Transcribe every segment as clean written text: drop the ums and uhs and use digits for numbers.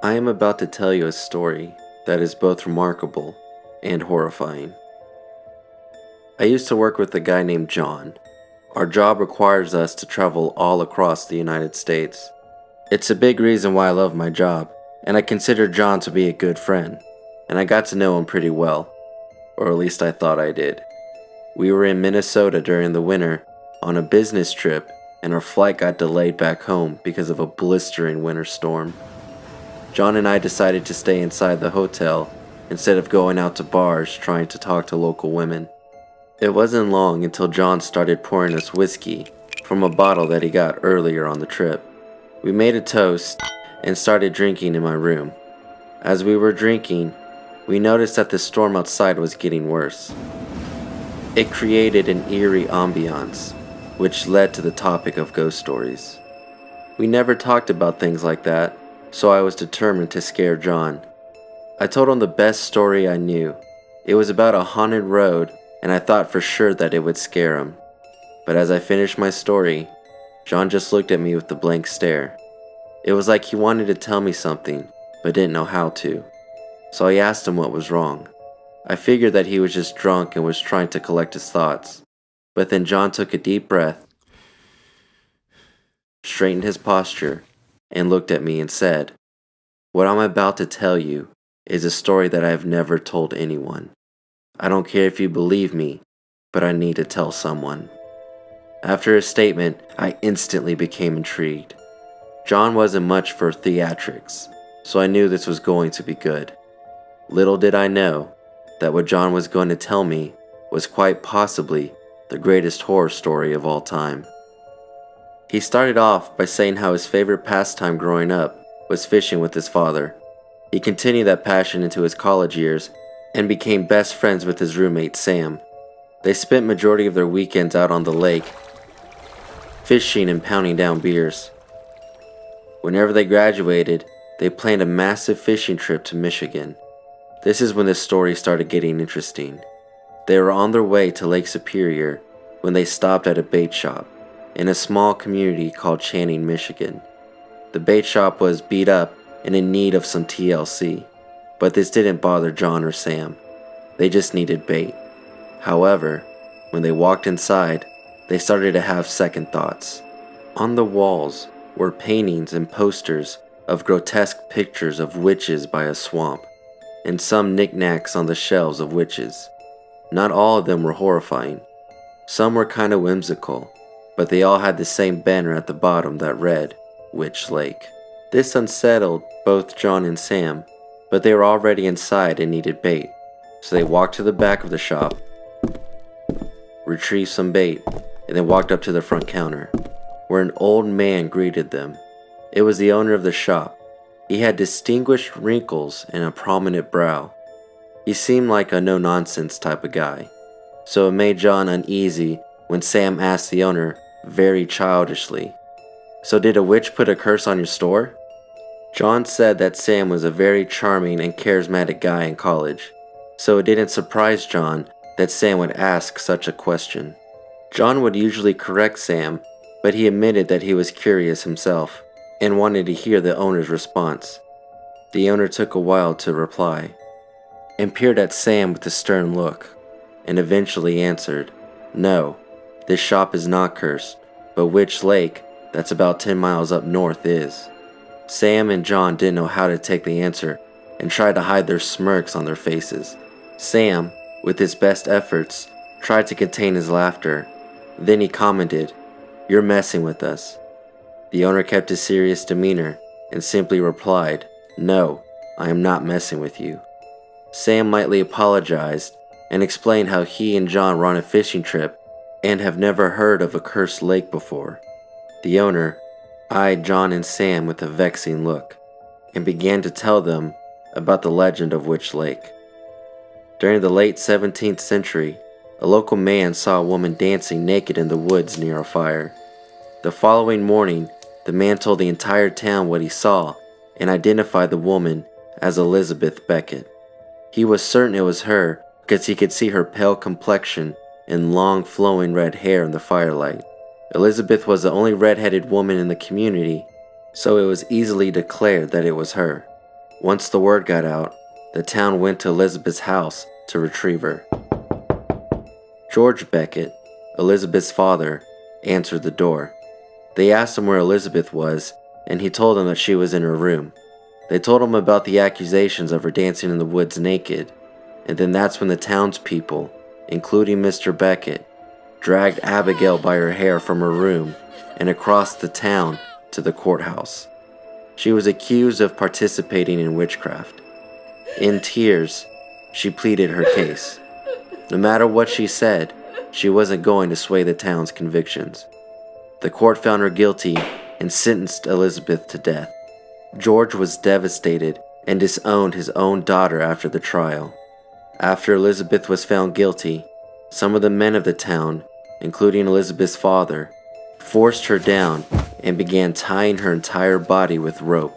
I am about to tell you a story that is both remarkable and horrifying. I used to work with a guy named John. Our job requires us to travel all across the United States. It's a big reason why I love my job, and I consider John to be a good friend, and I got to know him pretty well, or at least I thought I did. We were in Minnesota during the winter on a business trip, and our flight got delayed back home because of a blistering winter storm. John and I decided to stay inside the hotel instead of going out to bars trying to talk to local women. It wasn't long until John started pouring us whiskey from a bottle that he got earlier on the trip. We made a toast and started drinking in my room. As we were drinking, we noticed that the storm outside was getting worse. It created an eerie ambiance, which led to the topic of ghost stories. We never talked about things like that, so I was determined to scare John. I told him the best story I knew. It was about a haunted road, and I thought for sure that it would scare him. But as I finished my story, John just looked at me with a blank stare. It was like he wanted to tell me something, but didn't know how to. So I asked him what was wrong. I figured that he was just drunk and was trying to collect his thoughts. But then John took a deep breath, straightened his posture, and looked at me and said, "What I'm about to tell you is a story that I have never told anyone. I don't care if you believe me, but I need to tell someone." After his statement, I instantly became intrigued. John wasn't much for theatrics, so I knew this was going to be good. Little did I know that what John was going to tell me was quite possibly the greatest horror story of all time. He started off by saying how his favorite pastime growing up was fishing with his father. He continued that passion into his college years and became best friends with his roommate Sam. They spent majority of their weekends out on the lake, fishing and pounding down beers. Whenever they graduated, they planned a massive fishing trip to Michigan. This is when the story started getting interesting. They were on their way to Lake Superior when they stopped at a bait shop in a small community called Channing, Michigan. The bait shop was beat up and in need of some TLC, but this didn't bother John or Sam. They just needed bait. However, when they walked inside, they started to have second thoughts. On the walls were paintings and posters of grotesque pictures of witches by a swamp, and some knickknacks on the shelves of witches. Not all of them were horrifying. Some were kind of whimsical, but they all had the same banner at the bottom that read, "Witch Lake." This unsettled both John and Sam, but they were already inside and needed bait, so they walked to the back of the shop, retrieved some bait, and then walked up to the front counter, where an old man greeted them. It was the owner of the shop. He had distinguished wrinkles and a prominent brow. He seemed like a no-nonsense type of guy, so it made John uneasy when Sam asked the owner, very childishly, "So did a witch put a curse on your store?" John said that Sam was a very charming and charismatic guy in college, so it didn't surprise John that Sam would ask such a question. John would usually correct Sam, but he admitted that he was curious himself and wanted to hear the owner's response. The owner took a while to reply, and peered at Sam with a stern look, and eventually answered, "No, this shop is not cursed, but Witch Lake, that's about 10 miles up north, is." Sam and John didn't know how to take the answer and tried to hide their smirks on their faces. Sam, with his best efforts, tried to contain his laughter. Then he commented, "You're messing with us." The owner kept his serious demeanor and simply replied, "No, I am not messing with you." Sam lightly apologized and explained how he and John were on a fishing trip and have never heard of a cursed lake before. The owner eyed John and Sam with a vexing look and began to tell them about the legend of Witch Lake. During the late 17th century, a local man saw a woman dancing naked in the woods near a fire. The following morning, the man told the entire town what he saw and identified the woman as Elizabeth Beckett. He was certain it was her because he could see her pale complexion and long flowing red hair in the firelight. Elizabeth was the only red-headed woman in the community, so it was easily declared that it was her. Once the word got out, the town went to Elizabeth's house to retrieve her. George Beckett, Elizabeth's father, answered the door. They asked him where Elizabeth was, and he told them that she was in her room. They told him about the accusations of her dancing in the woods naked, and then that's when the townspeople, including Mr. Beckett, dragged Abigail by her hair from her room and across the town to the courthouse. She was accused of participating in witchcraft. In tears, she pleaded her case. No matter what she said, she wasn't going to sway the town's convictions. The court found her guilty and sentenced Elizabeth to death. George was devastated and disowned his own daughter after the trial. After Elizabeth was found guilty, some of the men of the town, including Elizabeth's father, forced her down and began tying her entire body with rope.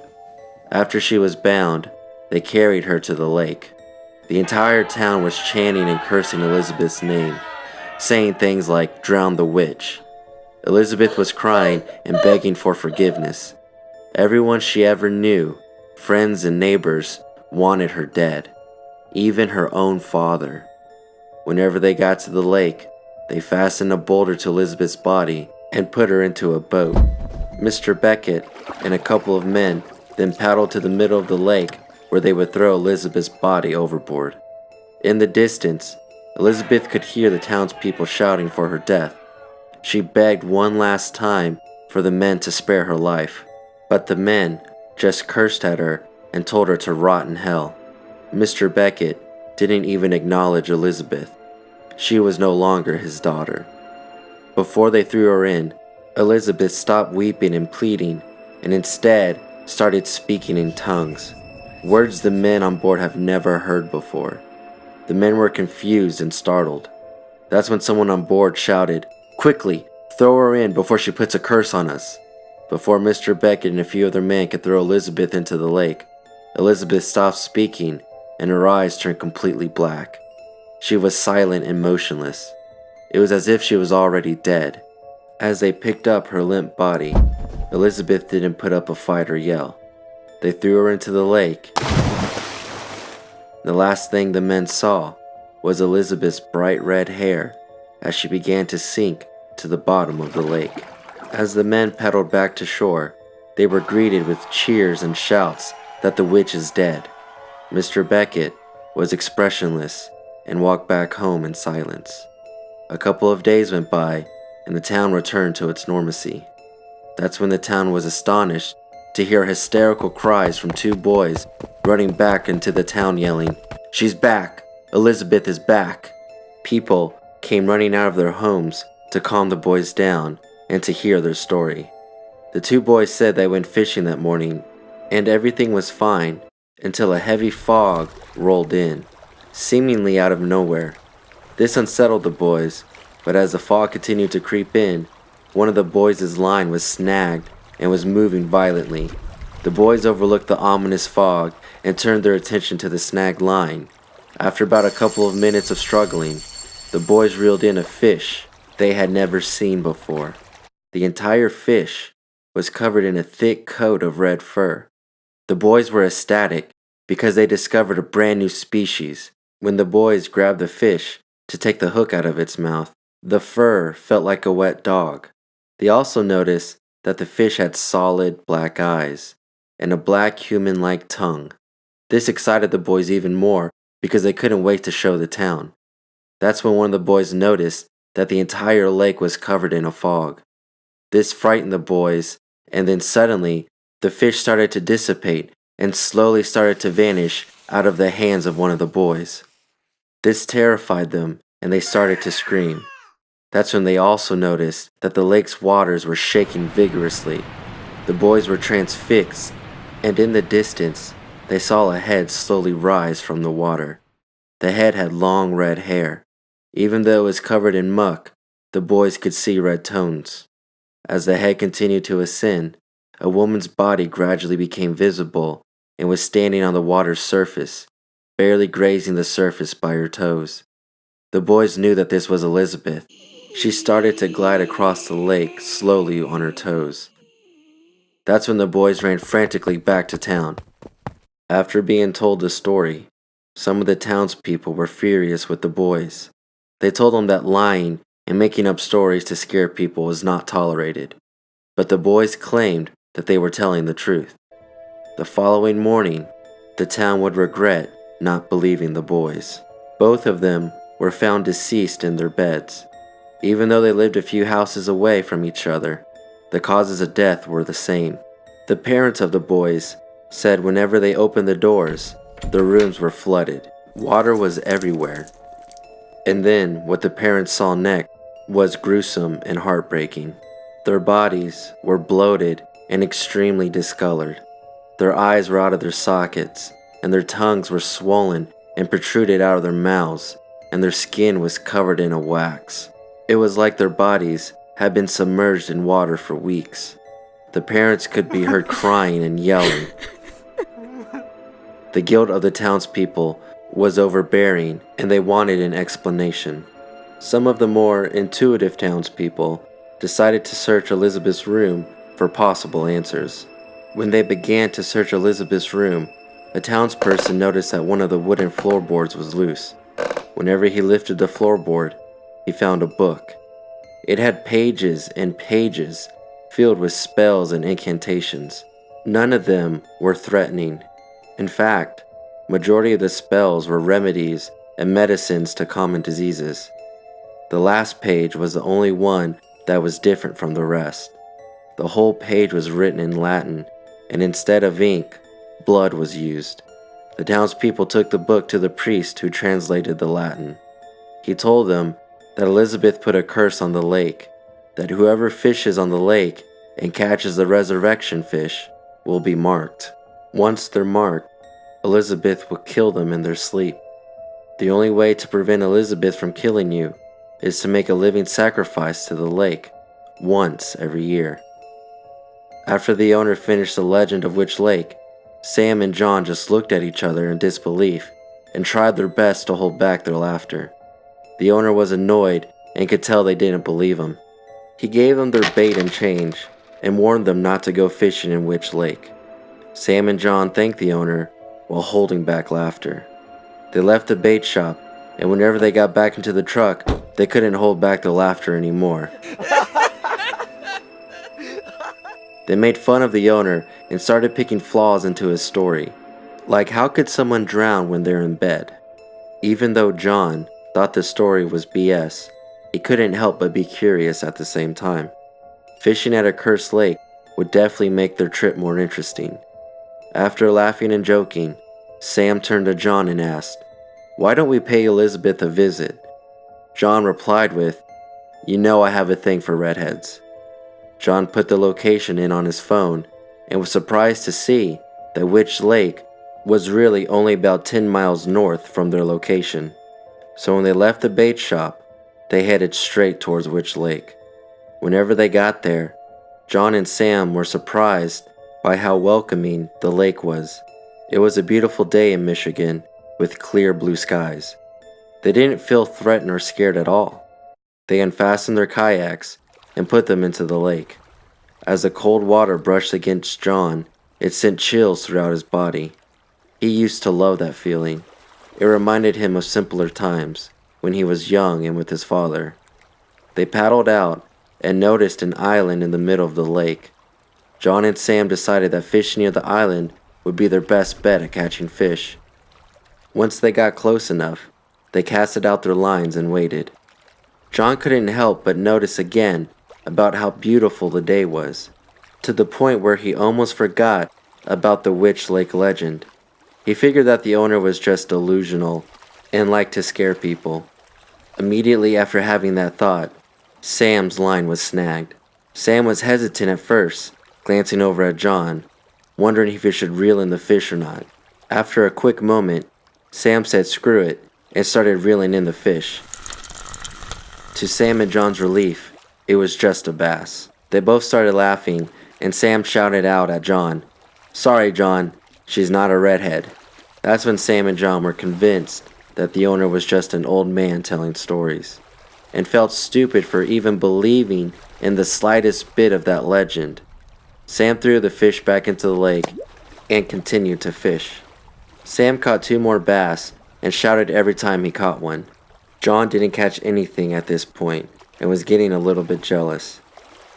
After she was bound, they carried her to the lake. The entire town was chanting and cursing Elizabeth's name, saying things like, "Drown the witch." Elizabeth was crying and begging for forgiveness. Everyone she ever knew, friends and neighbors, wanted her dead. Even her own father. Whenever they got to the lake, they fastened a boulder to Elizabeth's body and put her into a boat. Mr. Beckett and a couple of men then paddled to the middle of the lake where they would throw Elizabeth's body overboard. In the distance, Elizabeth could hear the townspeople shouting for her death. She begged one last time for the men to spare her life, but the men just cursed at her and told her to rot in hell. Mr. Beckett didn't even acknowledge Elizabeth. She was no longer his daughter. Before they threw her in, Elizabeth stopped weeping and pleading, and instead started speaking in tongues, words the men on board have never heard before. The men were confused and startled. That's when someone on board shouted, "Quickly, throw her in before she puts a curse on us." Before Mr. Beckett and a few other men could throw Elizabeth into the lake, Elizabeth stopped speaking and her eyes turned completely black. She was silent and motionless. It was as if she was already dead. As they picked up her limp body, Elizabeth didn't put up a fight or yell. They threw her into the lake. The last thing the men saw was Elizabeth's bright red hair as she began to sink to the bottom of the lake. As the men paddled back to shore, they were greeted with cheers and shouts that the witch is dead. Mr. Beckett was expressionless and walked back home in silence. A couple of days went by and the town returned to its normancy. That's when the town was astonished to hear hysterical cries from two boys running back into the town yelling, "She's back! Elizabeth is back!" People came running out of their homes to calm the boys down and to hear their story. The two boys said they went fishing that morning and everything was fine until a heavy fog rolled in, seemingly out of nowhere. This unsettled the boys, but as the fog continued to creep in, one of the boys' line was snagged and was moving violently. The boys overlooked the ominous fog and turned their attention to the snagged line. After about a couple of minutes of struggling, the boys reeled in a fish they had never seen before. The entire fish was covered in a thick coat of red fur. The boys were ecstatic because they discovered a brand new species. When the boys grabbed the fish to take the hook out of its mouth, the fur felt like a wet dog. They also noticed that the fish had solid black eyes and a black human-like tongue. This excited the boys even more because they couldn't wait to show the town. That's when one of the boys noticed that the entire lake was covered in a fog. This frightened the boys, and then suddenly, the fish started to dissipate and slowly started to vanish out of the hands of one of the boys. This terrified them, and they started to scream. That's when they also noticed that the lake's waters were shaking vigorously. The boys were transfixed, and in the distance, they saw a head slowly rise from the water. The head had long red hair. Even though it was covered in muck, the boys could see red tones. As the head continued to ascend, a woman's body gradually became visible and was standing on the water's surface, barely grazing the surface by her toes. The boys knew that this was Elizabeth. She started to glide across the lake slowly on her toes. That's when the boys ran frantically back to town. After being told the story, some of the townspeople were furious with the boys. They told them that lying and making up stories to scare people was not tolerated, but the boys claimed that they were telling the truth. The following morning, the town would regret not believing the boys. Both of them were found deceased in their beds. Even though they lived a few houses away from each other, the causes of death were the same. The parents of the boys said whenever they opened the doors, their rooms were flooded. Water was everywhere. And then what the parents saw next was gruesome and heartbreaking. Their bodies were bloated and extremely discolored. Their eyes were out of their sockets, and their tongues were swollen and protruded out of their mouths, and their skin was covered in a wax. It was like their bodies had been submerged in water for weeks. The parents could be heard crying and yelling. The guilt of the townspeople was overbearing, and they wanted an explanation. Some of the more intuitive townspeople decided to search Elizabeth's room for possible answers. When they began to search Elizabeth's room, a townsperson noticed that one of the wooden floorboards was loose. Whenever he lifted the floorboard, he found a book. It had pages and pages filled with spells and incantations. None of them were threatening. In fact, majority of the spells were remedies and medicines to common diseases. The last page was the only one that was different from the rest. The whole page was written in Latin, and instead of ink, blood was used. The townspeople took the book to the priest who translated the Latin. He told them that Elizabeth put a curse on the lake, that whoever fishes on the lake and catches the resurrection fish will be marked. Once they're marked, Elizabeth will kill them in their sleep. The only way to prevent Elizabeth from killing you is to make a living sacrifice to the lake once every year. After the owner finished the legend of Witch Lake, Sam and John just looked at each other in disbelief and tried their best to hold back their laughter. The owner was annoyed and could tell they didn't believe him. He gave them their bait and change and warned them not to go fishing in Witch Lake. Sam and John thanked the owner while holding back laughter. They left the bait shop, and whenever they got back into the truck, they couldn't hold back the laughter anymore. They made fun of the owner and started picking flaws into his story. Like, how could someone drown when they're in bed? Even though John thought the story was BS, he couldn't help but be curious at the same time. Fishing at a cursed lake would definitely make their trip more interesting. After laughing and joking, Sam turned to John and asked, "Why don't we pay Elizabeth a visit?" John replied with, "You know I have a thing for redheads." John put the location in on his phone and was surprised to see that Witch Lake was really only about 10 miles north from their location. So when they left the bait shop, they headed straight towards Witch Lake. Whenever they got there, John and Sam were surprised by how welcoming the lake was. It was a beautiful day in Michigan with clear blue skies. They didn't feel threatened or scared at all. They unfastened their kayaks and put them into the lake. As the cold water brushed against John, it sent chills throughout his body. He used to love that feeling. It reminded him of simpler times, when he was young and with his father. They paddled out and noticed an island in the middle of the lake. John and Sam decided that fishing near the island would be their best bet at catching fish. Once they got close enough, they casted out their lines and waited. John couldn't help but notice again about how beautiful the day was, to the point where he almost forgot about the Witch Lake legend. He figured that the owner was just delusional and liked to scare people. Immediately after having that thought, Sam's line was snagged. Sam was hesitant at first, glancing over at John, wondering if he should reel in the fish or not. After a quick moment, Sam said screw it and started reeling in the fish. To Sam and John's relief, it was just a bass. They both started laughing, and Sam shouted out at John, "Sorry, John, she's not a redhead." That's when Sam and John were convinced that the owner was just an old man telling stories, and felt stupid for even believing in the slightest bit of that legend. Sam threw the fish back into the lake and continued to fish. Sam caught 2 more bass and shouted every time he caught one. John didn't catch anything at this point and was getting a little bit jealous.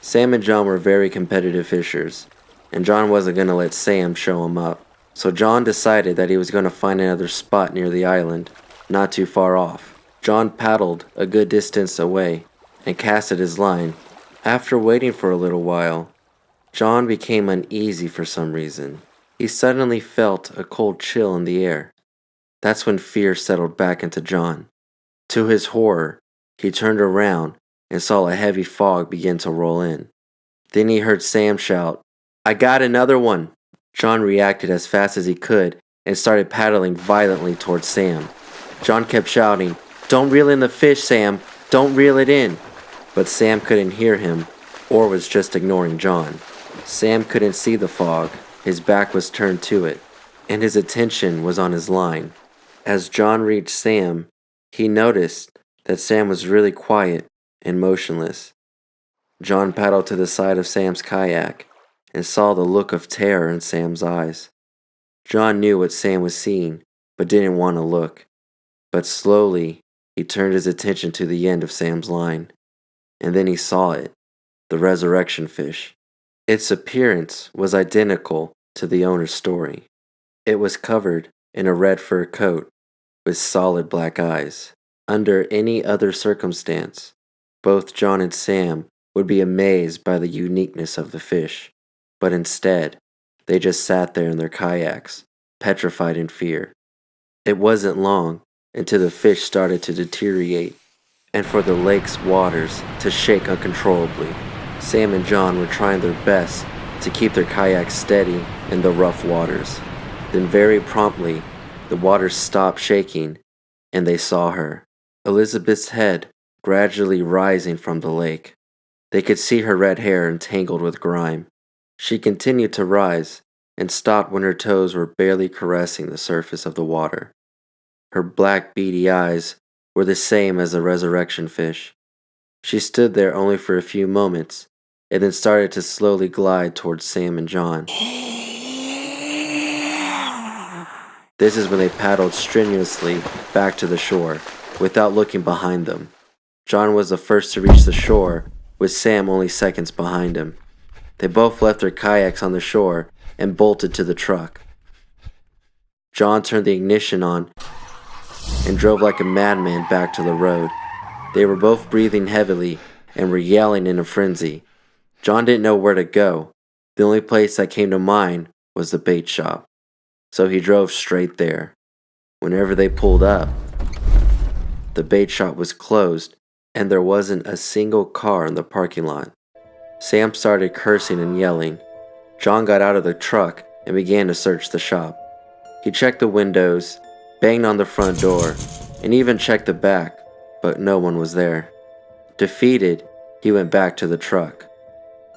Sam and John were very competitive fishers, and John wasn't going to let Sam show him up. So John decided that he was going to find another spot near the island, not too far off. John paddled a good distance away and casted his line. After waiting for a little while, John became uneasy for some reason. He suddenly felt a cold chill in the air. That's when fear settled back into John. To his horror, he turned around and saw a heavy fog begin to roll in. Then he heard Sam shout, "I got another one!" John reacted as fast as he could and started paddling violently towards Sam. John kept shouting, "Don't reel in the fish, Sam! Don't reel it in!" But Sam couldn't hear him, or was just ignoring John. Sam couldn't see the fog. His back was turned to it, and his attention was on his line. As John reached Sam, he noticed that Sam was really quiet and motionless. John paddled to the side of Sam's kayak and saw the look of terror in Sam's eyes. John knew what Sam was seeing, but didn't want to look. But slowly, he turned his attention to the end of Sam's line, and then he saw it, the resurrection fish. Its appearance was identical to the owner's story. It was covered in a red fur coat with solid black eyes. Under any other circumstance, both John and Sam would be amazed by the uniqueness of the fish, but instead, they just sat there in their kayaks, petrified in fear. It wasn't long until the fish started to deteriorate, and for the lake's waters to shake uncontrollably. Sam and John were trying their best to keep their kayaks steady in the rough waters. Then very promptly, the waters stopped shaking, and they saw her, Elizabeth's head gradually rising from the lake. They could see her red hair entangled with grime. She continued to rise and stopped when her toes were barely caressing the surface of the water. Her black beady eyes were the same as the resurrection fish. She stood there only for a few moments and then started to slowly glide towards Sam and John. This is when they paddled strenuously back to the shore, without looking behind them. John was the first to reach the shore, with Sam only seconds behind him. They both left their kayaks on the shore and bolted to the truck. John turned the ignition on and drove like a madman back to the road. They were both breathing heavily and were yelling in a frenzy. John didn't know where to go. The only place that came to mind was the bait shop, so he drove straight there. Whenever they pulled up, the bait shop was closed and there wasn't a single car in the parking lot. Sam started cursing and yelling. John got out of the truck and began to search the shop. He checked the windows, banged on the front door, and even checked the back, but no one was there. Defeated, he went back to the truck.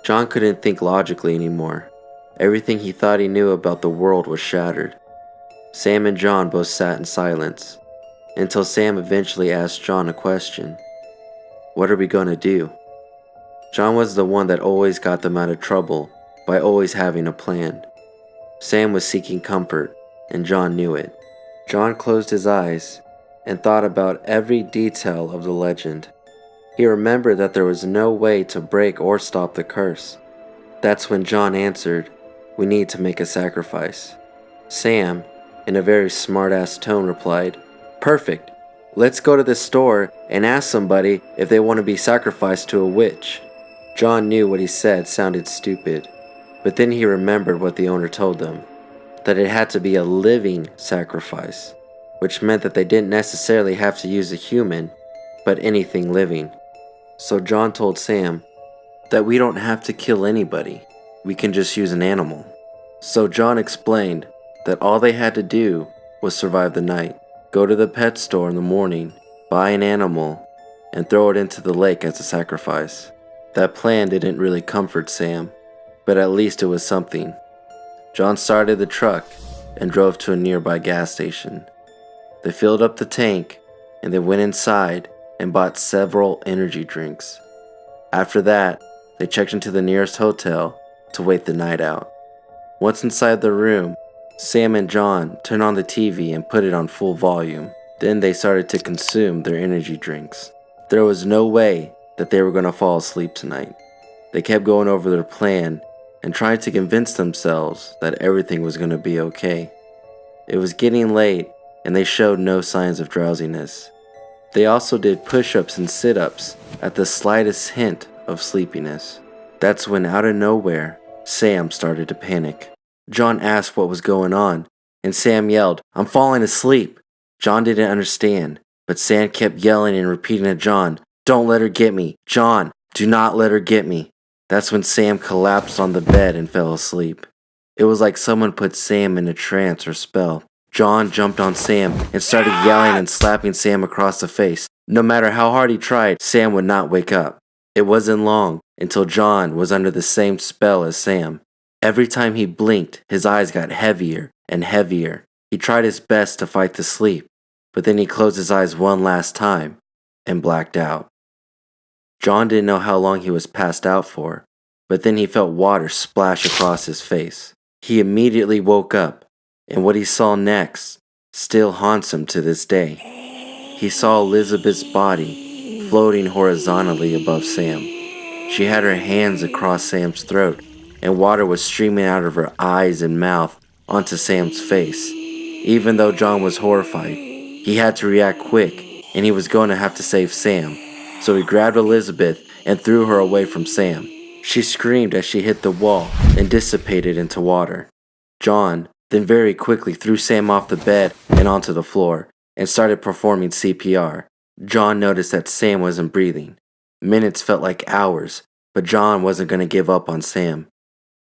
John couldn't think logically anymore. Everything he thought he knew about the world was shattered. Sam and John both sat in silence, until Sam eventually asked John a question. "What are we going to do?" John was the one that always got them out of trouble by always having a plan. Sam was seeking comfort, and John knew it. John closed his eyes and thought about every detail of the legend. He remembered that there was no way to break or stop the curse. That's when John answered, "We need to make a sacrifice." Sam, in a very smart-ass tone, replied, "Perfect. Let's go to the store and ask somebody if they want to be sacrificed to a witch." John knew what he said sounded stupid, but then he remembered what the owner told them, that it had to be a living sacrifice, which meant that they didn't necessarily have to use a human, but anything living. So John told Sam that we don't have to kill anybody, we can just use an animal. So John explained that all they had to do was survive the night, go to the pet store in the morning, buy an animal, and throw it into the lake as a sacrifice. That plan didn't really comfort Sam, but at least it was something. John started the truck and drove to a nearby gas station. They filled up the tank and they went inside and bought several energy drinks. After that, they checked into the nearest hotel to wait the night out. Once inside the room, Sam and John turned on the TV and put it on full volume. Then they started to consume their energy drinks. There was no way that they were going to fall asleep tonight. They kept going over their plan and tried to convince themselves that everything was going to be okay. It was getting late and they showed no signs of drowsiness. They also did push-ups and sit-ups at the slightest hint of sleepiness. That's when, out of nowhere, Sam started to panic. John asked what was going on, and Sam yelled, "I'm falling asleep." John didn't understand, but Sam kept yelling and repeating to John, "Don't let her get me. John, do not let her get me." That's when Sam collapsed on the bed and fell asleep. It was like someone put Sam in a trance or spell. John jumped on Sam and started yelling and slapping Sam across the face. No matter how hard he tried, Sam would not wake up. It wasn't long until John was under the same spell as Sam. Every time he blinked, his eyes got heavier and heavier. He tried his best to fight the sleep, but then he closed his eyes one last time and blacked out. John didn't know how long he was passed out for, but then he felt water splash across his face. He immediately woke up, and what he saw next still haunts him to this day. He saw Elizabeth's body floating horizontally above Sam. She had her hands across Sam's throat, and water was streaming out of her eyes and mouth onto Sam's face. Even though John was horrified, he had to react quick, and he was going to have to save Sam. So he grabbed Elizabeth and threw her away from Sam. She screamed as she hit the wall and dissipated into water. John then very quickly threw Sam off the bed and onto the floor and started performing CPR. John noticed that Sam wasn't breathing. Minutes felt like hours, but John wasn't going to give up on Sam.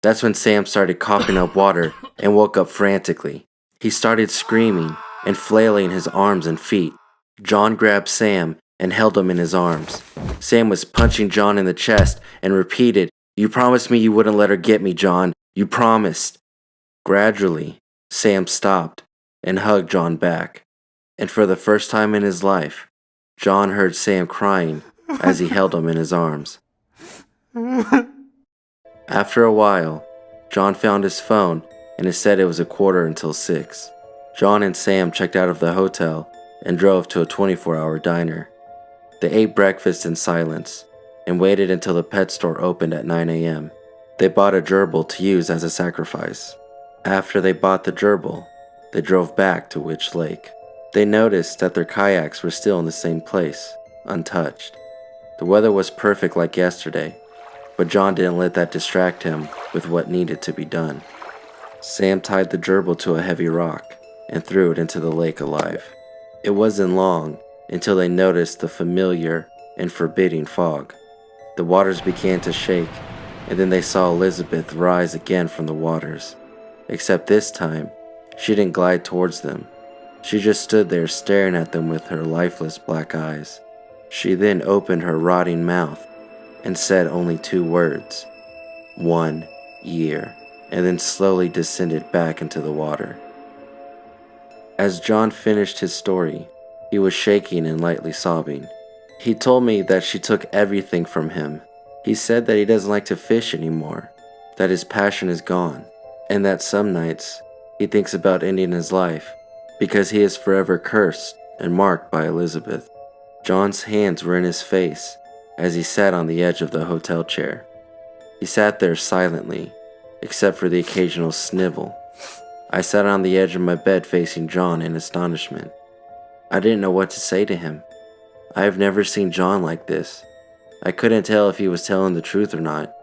That's when Sam started coughing up water and woke up frantically. He started screaming and flailing his arms and feet. John grabbed Sam and held him in his arms. Sam was punching John in the chest and repeated, "You promised me you wouldn't let her get me, John. You promised." Gradually, Sam stopped and hugged John back. And for the first time in his life, John heard Sam crying as he held him in his arms. After a while, John found his phone and it said it was 6:15. John and Sam checked out of the hotel and drove to a 24-hour diner. They ate breakfast in silence and waited until the pet store opened at 9 a.m. They bought a gerbil to use as a sacrifice. After they bought the gerbil, they drove back to Witch Lake. They noticed that their kayaks were still in the same place, untouched. The weather was perfect like yesterday, but John didn't let that distract him with what needed to be done. Sam tied the gerbil to a heavy rock and threw it into the lake alive. It wasn't long until they noticed the familiar and forbidding fog. The waters began to shake, and then they saw Elizabeth rise again from the waters. Except this time, she didn't glide towards them. She just stood there staring at them with her lifeless black eyes. She then opened her rotting mouth and said only 2 words, 1 year, and then slowly descended back into the water. As John finished his story, he was shaking and lightly sobbing. He told me that she took everything from him. He said that he doesn't like to fish anymore, that his passion is gone, and that some nights he thinks about ending his life because he is forever cursed and marked by Elizabeth. John's hands were in his face as he sat on the edge of the hotel chair. He sat there silently, except for the occasional snivel. I sat on the edge of my bed facing John in astonishment. I didn't know what to say to him. I have never seen John like this. I couldn't tell if he was telling the truth or not.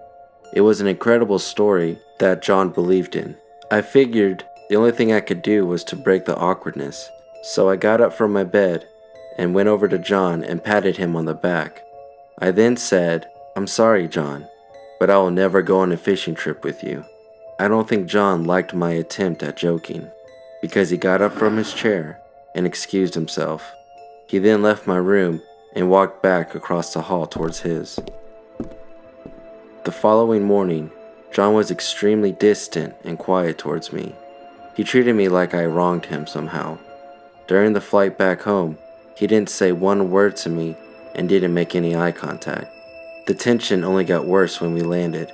It was an incredible story that John believed in. I figured the only thing I could do was to break the awkwardness. So I got up from my bed and went over to John and patted him on the back. I then said, "I'm sorry, John, but I will never go on a fishing trip with you." I don't think John liked my attempt at joking, because he got up from his chair and excused himself. He then left my room and walked back across the hall towards his. The following morning, John was extremely distant and quiet towards me. He treated me like I wronged him somehow. During the flight back home, he didn't say one word to me and didn't make any eye contact. The tension only got worse when we landed.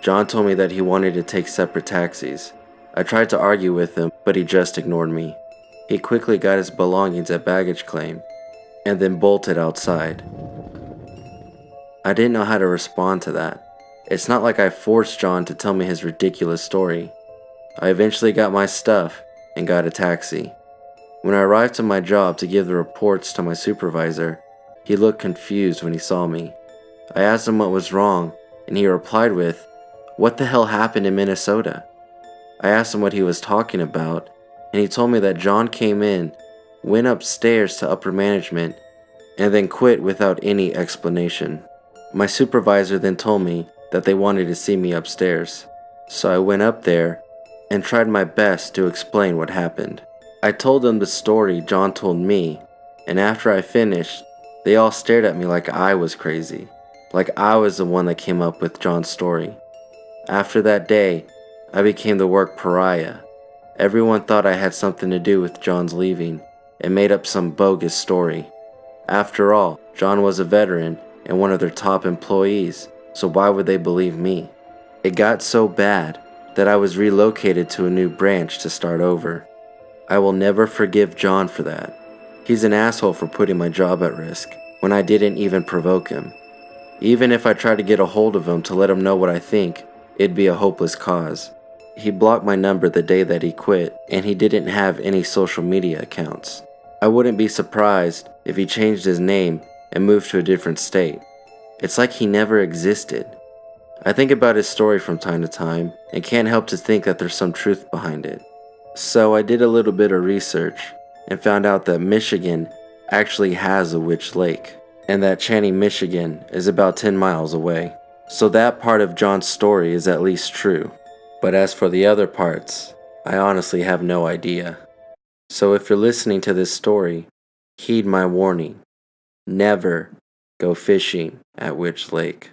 John told me that he wanted to take separate taxis. I tried to argue with him, but he just ignored me. He quickly got his belongings at baggage claim, and then bolted outside. I didn't know how to respond to that. It's not like I forced John to tell me his ridiculous story. I eventually got my stuff and got a taxi. When I arrived to my job to give the reports to my supervisor, he looked confused when he saw me. I asked him what was wrong, and he replied with, "What the hell happened in Minnesota?" I asked him what he was talking about, and he told me that John came in, went upstairs to upper management, and then quit without any explanation. My supervisor then told me that they wanted to see me upstairs, so I went up there and tried my best to explain what happened. I told them the story John told me, and after I finished, they all stared at me like I was crazy, like I was the one that came up with John's story. After that day, I became the work pariah. Everyone thought I had something to do with John's leaving and made up some bogus story. After all, John was a veteran and one of their top employees, so why would they believe me? It got so bad that I was relocated to a new branch to start over. I will never forgive John for that. He's an asshole for putting my job at risk when I didn't even provoke him. Even if I tried to get a hold of him to let him know what I think, it'd be a hopeless cause. He blocked my number the day that he quit, and he didn't have any social media accounts. I wouldn't be surprised if he changed his name and moved to a different state. It's like he never existed. I think about his story from time to time and can't help to think that there's some truth behind it. So I did a little bit of research and found out that Michigan actually has a witch lake, and that Channing, Michigan is about 10 miles away. So that part of John's story is at least true. But as for the other parts, I honestly have no idea. So if you're listening to this story, heed my warning. Never go fishing at Witch Lake.